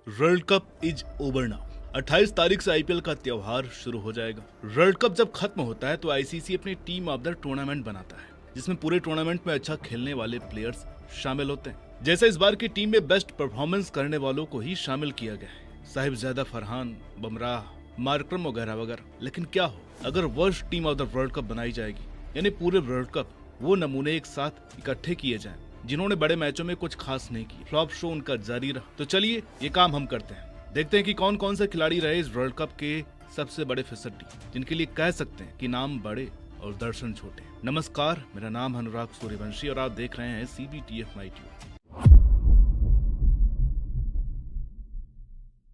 World cup is over now. 28 तारीख से IPL का त्योहार शुरू हो जाएगा। वर्ल्ड कप जब खत्म होता है तो आईसीसी अपनी टीम ऑफ द टूर्नामेंट बनाता है, जिसमें पूरे टूर्नामेंट में अच्छा खेलने वाले प्लेयर्स शामिल होते हैं। जैसे इस बार की टीम में बेस्ट परफॉर्मेंस करने वालों को ही शामिल किया गया है, साहिबजादा फरहान, बुमराह, मार्करम वगैरह वगैरह। लेकिन क्या हो अगर worst team of the world cup बनाई जाएगी, यानी पूरे वर्ल्ड कप वो नमूने एक साथ इकट्ठे किए जाएं जिन्होंने बड़े मैचों में कुछ खास नहीं किया, फ्लॉप शो उनका जारी रहा। तो चलिए ये काम हम करते हैं, देखते हैं कि कौन कौन से खिलाड़ी रहे इस वर्ल्ड कप के सबसे बड़े फिसड्डी, जिनके लिए कह सकते हैं कि नाम बड़े और दर्शन छोटे। नमस्कार, मेरा नाम है अनुराग सूर्यवंशी और आप देख रहे हैं CBTF माई ट्यूब।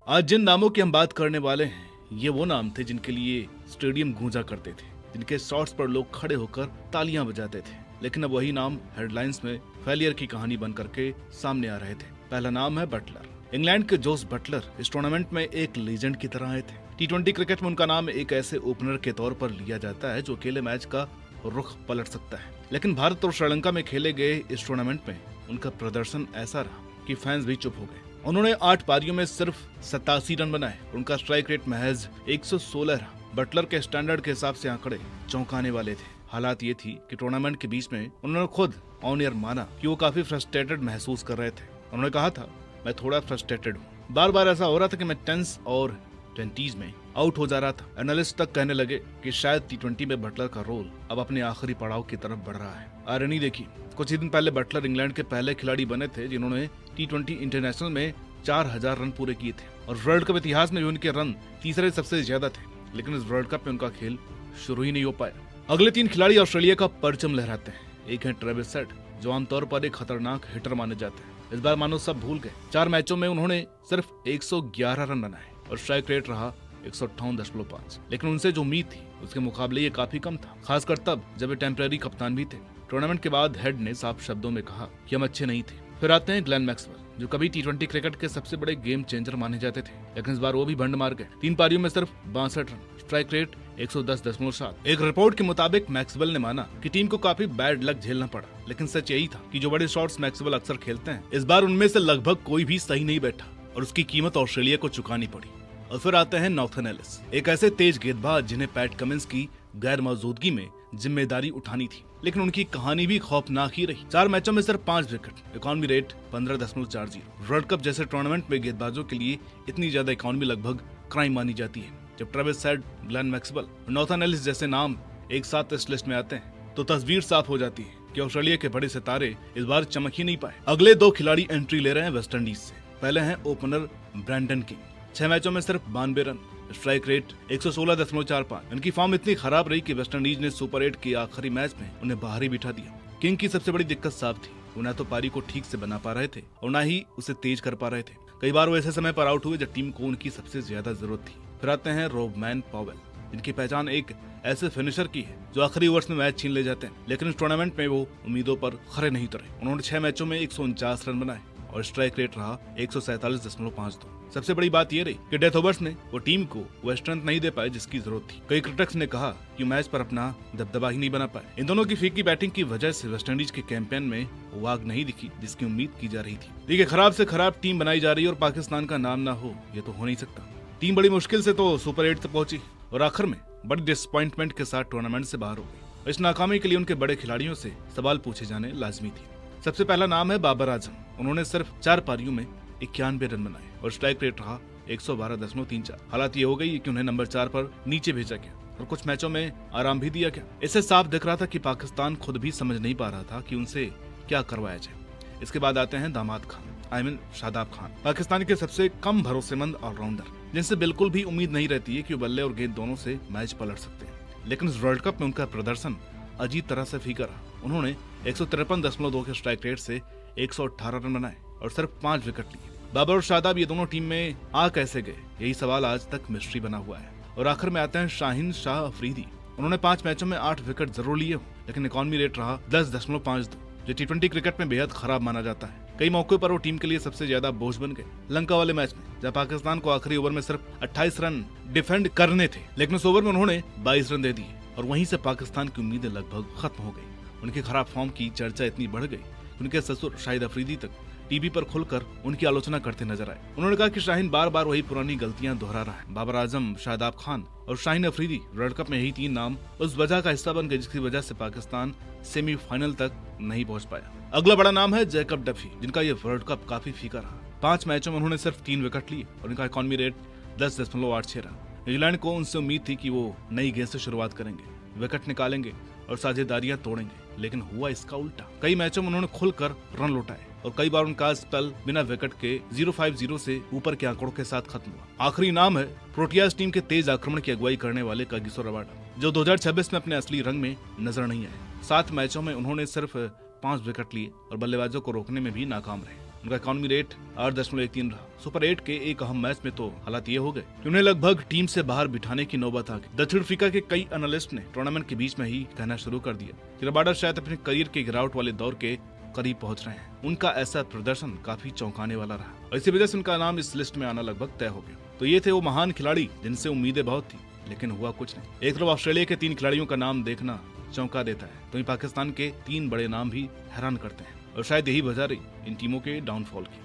आज जिन नामों की हम बात करने वाले हैं, ये वो नाम थे जिनके लिए स्टेडियम गूंजा करते थे, जिनके शॉट्स पर लोग खड़े होकर तालियां बजाते थे। लेकिन अब वही नाम हेडलाइंस में फेलियर की कहानी बन करके सामने आ रहे थे। पहला नाम है बटलर। इंग्लैंड के जोस बटलर इस टूर्नामेंट में एक लीजेंड की तरह आए थे। T20 क्रिकेट में उनका नाम एक ऐसे ओपनर के तौर पर लिया जाता है जो अकेले मैच का रुख पलट सकता है। लेकिन भारत और श्रीलंका में खेले गए इस टूर्नामेंट में उनका प्रदर्शन ऐसा रहा कि फैंस भी चुप हो गए। उन्होंने 8 पारियों में सिर्फ 87 रन बनाए। उनका स्ट्राइक रेट महज 116 रहा। बटलर के स्टैंडर्ड के हिसाब से आंकड़े चौंकाने वाले थे। हालात ये थी कि टूर्नामेंट के बीच में उन्होंने खुद ऑन एयर माना कि वो काफी फ्रस्ट्रेटेड महसूस कर रहे थे। उन्होंने कहा था, मैं थोड़ा फ्रस्ट्रेटेड हूँ। बार बार ऐसा हो रहा था कि मैं 10s और 20s में आउट हो जा रहा था। एनालिस्ट तक कहने लगे कि शायद T20 में बटलर का रोल अब अपने आखिरी पड़ाव की तरफ बढ़ रहा है। आयरनी देखिए, कुछ ही दिन पहले बटलर इंग्लैंड के पहले खिलाड़ी बने थे जिन्होंने T20 इंटरनेशनल में 4000 रन पूरे किए थे और वर्ल्ड कप इतिहास में भी उनके रन तीसरे सबसे ज्यादा थे। लेकिन इस वर्ल्ड कप में उनका खेल शुरू ही नहीं हो पाया। अगले 3 खिलाड़ी ऑस्ट्रेलिया का परचम लहराते हैं। एक है ट्रेविस हेड, जो आमतौर पर एक खतरनाक हिटर माने जाते हैं। इस बार मानो सब भूल गए। 4 मैचों में उन्होंने सिर्फ 111 रन बनाए और स्ट्राइक रेट रहा 158.5। लेकिन उनसे जो उम्मीद थी उसके मुकाबले ये काफी कम था, खासकर तब जब वे टेम्परेरी कप्तान भी थे। टूर्नामेंट के बाद हेड ने साफ शब्दों में कहा कि हम अच्छे नहीं थे। फिर आते हैं ग्लेन मैक्सवेल, जो कभी T20 क्रिकेट के सबसे बड़े गेम चेंजर माने जाते थे, लेकिन इस बार वो भी भंड मार गए। 3 पारियों में सिर्फ 62 रन, स्ट्राइक रेट 110.7। एक रिपोर्ट के मुताबिक मैक्सवेल ने माना कि टीम को काफी बैड लक झेलना पड़ा, लेकिन सच यही था कि जो बड़े शॉट्स मैक्सवेल अक्सर खेलते हैं, इस बार उनमें से लगभग कोई भी सही नहीं बैठा और उसकी कीमत ऑस्ट्रेलिया को चुकानी पड़ी। और फिर आते हैं नॉर्थन एलिस, एक ऐसे तेज गेंदबाज जिन्हें पैट कमिंस की गैर मौजूदगी में जिम्मेदारी उठानी थी, लेकिन उनकी कहानी भी खौफनाक ही रही। 4 मैचों में सिर्फ 5 wicket, economy rate 15.40। World cup जैसे टूर्नामेंट में गेंदबाजों के लिए इतनी ज्यादा इकॉनमी लगभग क्राइम मानी जाती है। जब ट्रेविस हेड, ग्लेन मैक्सवेल और नॉर्थन एलिस जैसे नाम एक साथ इस लिस्ट में आते हैं तो तस्वीर साफ हो जाती है कि ऑस्ट्रेलिया के बड़े सितारे इस बार चमक ही नहीं पाए। अगले 2 खिलाड़ी एंट्री ले रहे हैं वेस्ट इंडीज से। पहले हैं ओपनर ब्रैंडन किंग। 6 मैचों में सिर्फ 92 रन, स्ट्राइक रेट 116.45। इनकी फॉर्म इतनी खराब रही कि वेस्ट इंडीज ने सुपर 8 के आखिरी मैच में उन्हें बाहर ही बिठा दिया। किंग की सबसे बड़ी दिक्कत साफ थी, वो न तो पारी को ठीक से बना पा रहे थे और न ही उसे तेज कर पा रहे थे। कई बार वो ऐसे समय पर आउट हुए जब टीम को उनकी सबसे ज्यादा जरूरत थी। फिर आते हैं रोबमैन पॉवेल, जिनकी पहचान एक ऐसे फिनिशर की है जो आखिरी ओवर्स में मैच छीन ले जाते हैं, लेकिन इस टूर्नामेंट में वो उम्मीदों पर खरे नहीं उतरे। उन्होंने 6 मैचों में 149 रन बनाए और स्ट्राइक रेट रहा 147.52। सबसे बड़ी बात ये रही कि डेथ ओवर्स ने वो टीम को वो स्ट्रेंथ नहीं दे पाए जिसकी जरूरत थी। कई क्रिटिक्स ने कहा कि मैच पर अपना दबदबा ही नहीं बना पाए। इन दोनों की फीकी बैटिंग की वजह से वेस्ट इंडीज के कैंपेन में वो आग नहीं दिखी जिसकी उम्मीद की जा रही थी। देखिए, खराब से खराब टीम बनाई जा रही है और पाकिस्तान का नाम ना हो, ये तो हो नहीं सकता। टीम बड़ी मुश्किल से तो सुपर 8 तक पहुंची और आखिर में बड़ी डिसअपॉइंटमेंट के साथ टूर्नामेंट से बाहर हो गई। इस नाकामी के लिए उनके बड़े खिलाड़ियों से सवाल पूछे जाने लाजमी थे। सबसे पहला नाम है बाबर आजम। उन्होंने सिर्फ 4 पारियों में 91 रन बनाए और स्ट्राइक रेट रहा 112.34। हालात ये हो गई कि उन्हें नंबर 4 पर नीचे भेजा गया और कुछ मैचों में आराम भी दिया गया। इससे साफ दिख रहा था कि पाकिस्तान खुद भी समझ नहीं पा रहा था कि उनसे क्या करवाया जाए। इसके बाद आते हैं दामाद खान, शादाब खान, पाकिस्तान के सबसे कम भरोसेमंद ऑलराउंडर, जिनसे बिल्कुल भी उम्मीद नहीं रहती है कि वो बल्ले और गेंद दोनों से मैच पलट सकते हैं। लेकिन इस वर्ल्ड कप में उनका प्रदर्शन अजीब तरह से फीका रहा। उन्होंने 153.2 के स्ट्राइक रेट से 118 रन बनाए और सिर्फ 5 विकेट लिए। बाबर और शादाब ये दोनों टीम में आ कैसे गए, यही सवाल आज तक मिस्ट्री बना हुआ है। और आखिर में आते हैं शाहीन शाह अफरीदी। उन्होंने 5 मैचों में 8 विकेट जरूर लिए, लेकिन इकॉनमी रेट रहा 10.52, जो T20 क्रिकेट में बेहद खराब माना जाता है। कई मौकों पर वो टीम के लिए सबसे ज्यादा बोझ बन गए। लंका वाले मैच में जब पाकिस्तान को आखिरी ओवर में सिर्फ 28 रन डिफेंड करने थे, लेकिन उस ओवर में उन्होंने 22 रन दे दिए और वहीं से पाकिस्तान की उम्मीदें लगभग खत्म हो गई। उनकी खराब फॉर्म की चर्चा इतनी बढ़ गई, उनके ससुर शाहिद अफरीदी तक टीवी पर खुलकर उनकी आलोचना करते नजर आए। उन्होंने कहा कि शाहीन बार बार वही पुरानी गलतियां दोहरा रहा है। बाबर आजम, शादाब खान और शाहीन अफरीदी वर्ल्ड कप में यही 3 नाम उस वजह का हिस्सा बन गए जिसकी वजह से पाकिस्तान सेमीफाइनल तक नहीं पहुंच पाया। अगला बड़ा नाम है जैकब डफी, जिनका ये वर्ल्ड कप काफी फीका रहा। 5 मैचों में उन्होंने सिर्फ 3 विकेट लिए और उनका इकॉनमी रेट 10.86 रहा। न्यूजीलैंड को उनसे उम्मीद थी कि वो नई गेंद से शुरुआत करेंगे, विकेट निकालेंगे और साझेदारियां तोड़ेंगे, लेकिन हुआ इसका उल्टा। कई मैचों में उन्होंने खुलकर रन लौटाए और कई बार उनका स्पेल बिना विकेट के 0-5-0 से ऊपर के आंकड़ों के साथ खत्म हुआ। आखिरी नाम है प्रोटियाज टीम के तेज आक्रमण की अगुवाई करने वाले कागिसो रबाडा, जो 2026 में अपने असली रंग में नजर नहीं आए। 7 मैचों में उन्होंने सिर्फ 5 विकेट लिए और बल्लेबाजों को रोकने में भी नाकाम रहे। उनका इकॉनमी रेट 8.13 रहा। सुपर 8 के एक अहम मैच में तो हालात ये हो गए कि उन्हें लगभग टीम से बाहर बिठाने की नौबत आ गई। दक्षिण अफ्रीका के कई एनालिस्ट ने टूर्नामेंट के बीच में ही कहना शुरू कर दिया कि रबाडा शायद अपने करियर के गिरावट वाले दौर के करीब पहुंच रहे हैं। उनका ऐसा प्रदर्शन काफी चौंकाने वाला रहा और इसी वजह से उनका नाम इस लिस्ट में आना लगभग तय हो गया। तो ये थे वो महान खिलाड़ी जिनसे उम्मीदें बहुत थी, लेकिन हुआ कुछ नहीं। एक तरफ ऑस्ट्रेलिया के 3 खिलाड़ियों का नाम देखना चौंका देता है, तो पाकिस्तान के 3 बड़े नाम भी हैरान करते हैं और शायद यही वजह रही इन टीमों के डाउनफॉल की।